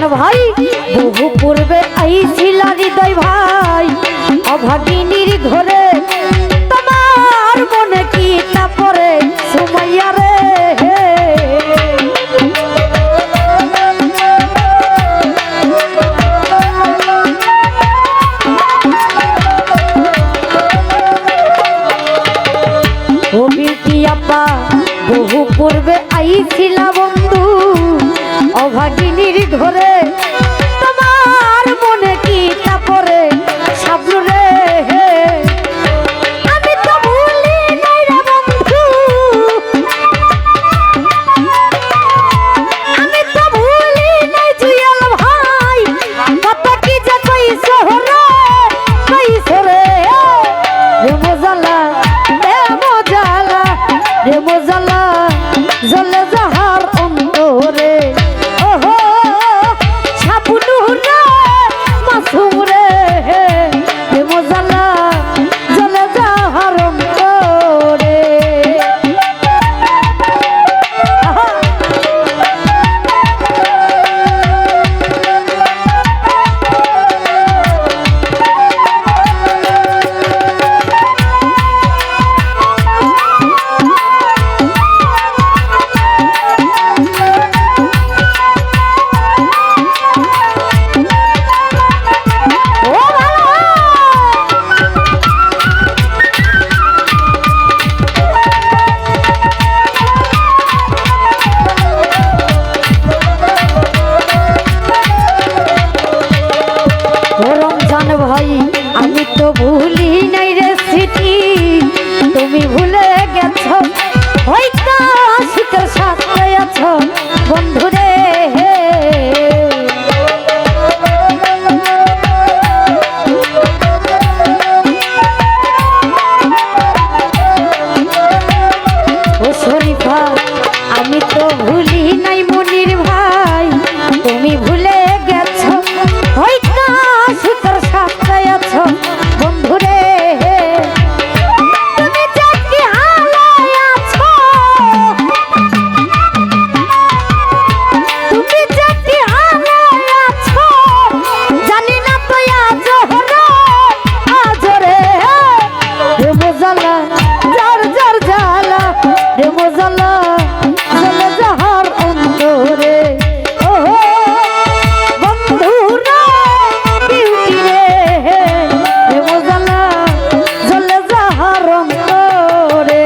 ভাই বহু পূর্বে আইছিল হৃদয় ভাই অভাগিনীর ঘরে তোমার মনে কি তা পরে সুমাইয়া রে বহু পূর্বে আইছিল বন্ধু অভাগিনীর ঘরে তোমার মনে কি তা পরে সাবলু রে আমি তো ভুলি নাই রে বন্ধু আমি তো ভুলি নাই জুয়েল ভাই কত কি যে কইছো রে মজালা রে মজালা জলে যাহার অন্তরে ওহো ছাপুনু রে মাসুম রে রে মজালা জলে যাহার অন্তরে ভাই আমি তো ভুলি নাই রে স্মৃতি তুমি ভুলে গেছো হয়তো সুখের সাথে আছো বন্ধু রে ও শরীফা আমি তো ভুলি নাই মনির ভাই তুমি ভুলে গেছো হয়তো সুখের সাথে আছো বন্ধু রে তুমি যে কি হালায় আছো তুমি যে কি হালায় আছো জানি না তো আজ রে রে মজালা জার জার জালা রে মজালা জলে যাহার অন্তরে ওহো বন্ধু রে বিউটি রে রে মজালা জলে যাহার অন্তরে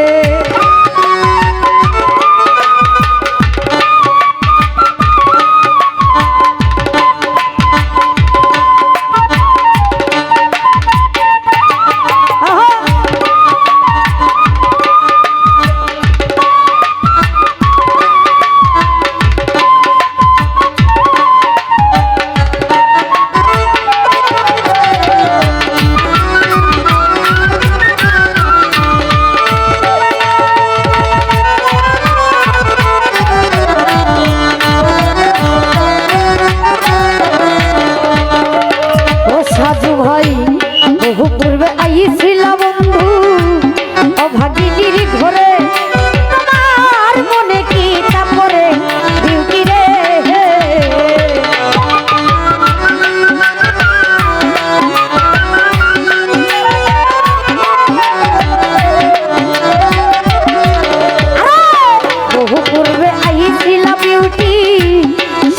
বহু পূর্বে আইছিল বন্ধু অভাগিনীর ঘরে তোমার মনে কি তা পরে বিউটি রে বহু পূর্বে আইছিল বিউটি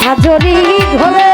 সাজরি ঘরে